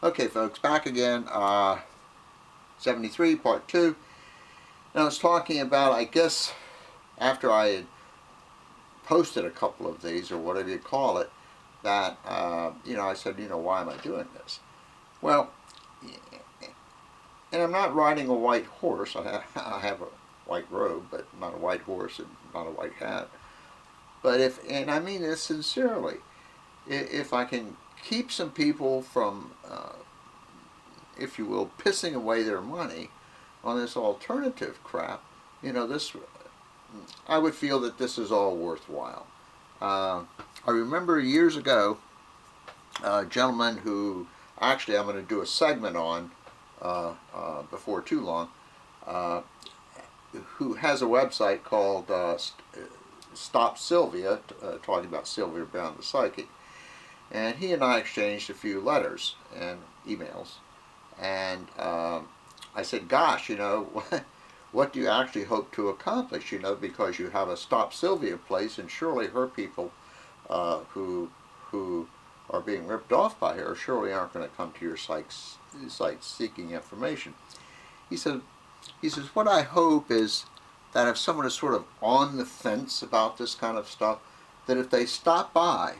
Okay, folks, back again. 73, Part 2. And I was talking about, I guess, after I had posted a couple of these, or whatever you call it, that, I said, why am I doing this? Well, and I'm not riding a white horse. I have a white robe, but not a white horse and not a white hat. But and I mean this sincerely, if I can keep some people from, if you will, pissing away their money on this alternative crap, I would feel that this is all worthwhile. I remember years ago, a gentleman who, actually I'm going to do a segment on before too long, who has a website called Stop Sylvia, talking about Sylvia Brown the Psychic. And he and I exchanged a few letters and emails. And I said, gosh, what do you actually hope to accomplish, because you have a Stop Sylvia place, and surely her people who are being ripped off by her surely aren't going to come to your site seeking information. He says, what I hope is that if someone is sort of on the fence about this kind of stuff, that if they stop by,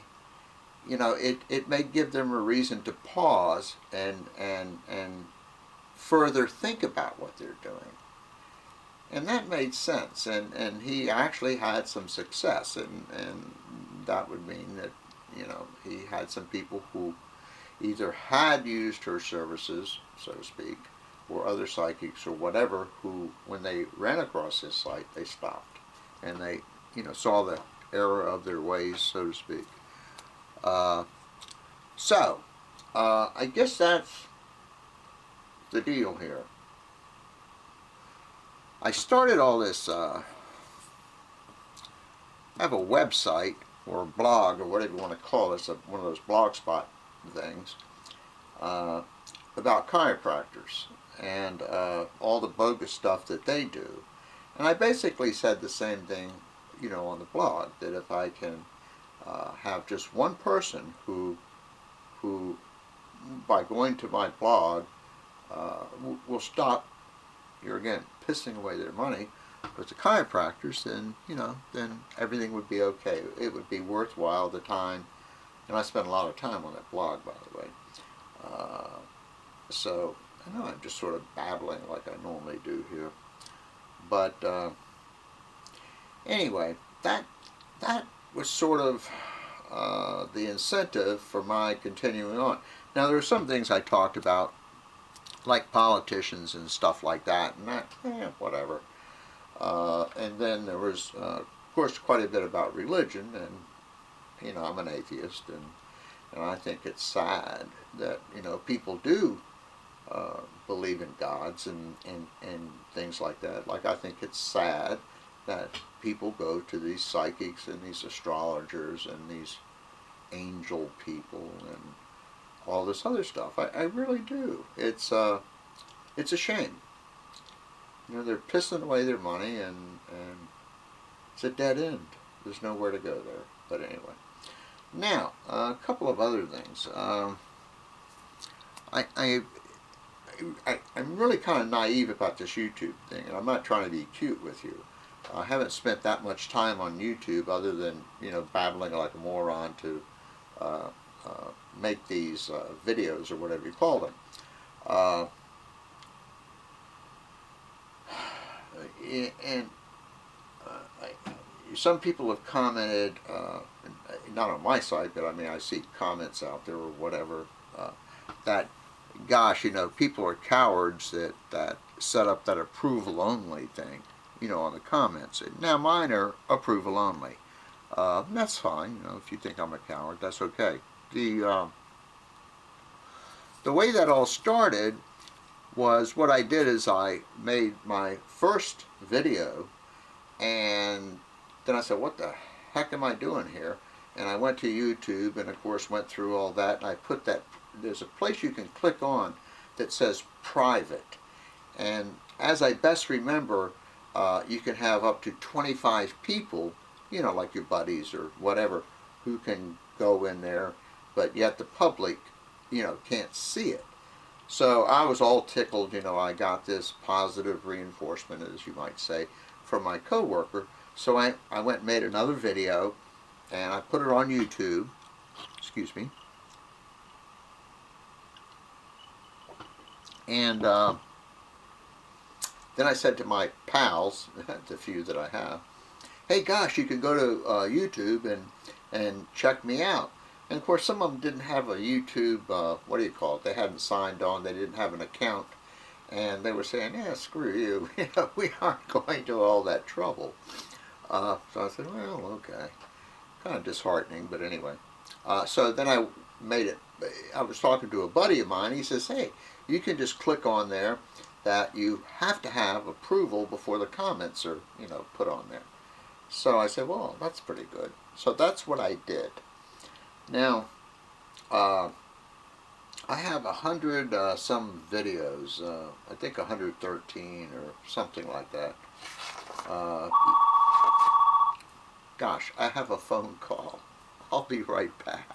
it may give them a reason to pause and further think about what they're doing. And that made sense, and he actually had some success, and that would mean that, he had some people who either had used her services, so to speak, or other psychics or whatever, who, when they ran across his site, they stopped, and they, saw the error of their ways, so to speak. I guess that's the deal here. I started all this, I have a website or a blog or whatever you want to call it, one of those blogspot things, about chiropractors and all the bogus stuff that they do. And I basically said the same thing, on the blog, that if I can have just one person who by going to my blog will stop, here again, pissing away their money with the chiropractors, then then everything would be okay. It would be worthwhile the time, and I spent a lot of time on that blog, by the way. So I know I'm just sort of babbling like I normally do here, but anyway, that was sort of the incentive for my continuing on. Now, there are some things I talked about, like politicians and stuff like that, and that, whatever. And then there was, of course, quite a bit about religion, and, I'm an atheist, and I think it's sad that, people do believe in gods and things like that. Like, I think it's sad that people go to these psychics and these astrologers and these angel people and all this other stuff. I really do. It's a shame. They're pissing away their money, and it's a dead end. There's nowhere to go there. But anyway. Now, a couple of other things. I'm really kind of naive about this YouTube thing, and I'm not trying to be cute with you. I haven't spent that much time on YouTube other than, babbling like a moron to make these videos, or whatever you call them. Some people have commented, not on my site, but I see comments out there or whatever, that, gosh, people are cowards that set up that approval only thing, on the comments. Now, mine are approval only. That's fine, if you think I'm a coward, that's okay. The way that all started was, what I did is I made my first video, and then I said, what the heck am I doing here? And I went to YouTube, and of course went through all that, and I put that, there's a place you can click on that says private, and as I best remember, you can have up to 25 people, like your buddies or whatever, who can go in there, but yet the public, can't see it. So I was all tickled, I got this positive reinforcement, as you might say, from my coworker. So I went and made another video, and I put it on YouTube. Excuse me. And then I said to my pals, the few that I have, hey gosh, you can go to YouTube and check me out. And of course, some of them didn't have a YouTube, what do you call it? They hadn't signed on, they didn't have an account. And they were saying, yeah, screw you, we aren't going to all that trouble. So I said, well, okay. Kind of disheartening, but anyway. So then I was talking to a buddy of mine, he says, hey, you can just click on there that you have to have approval before the comments are, put on there. So I said, well, that's pretty good. So that's what I did. Now, I have 100 some videos, I think 113 or something like that. Gosh, I have a phone call. I'll be right back.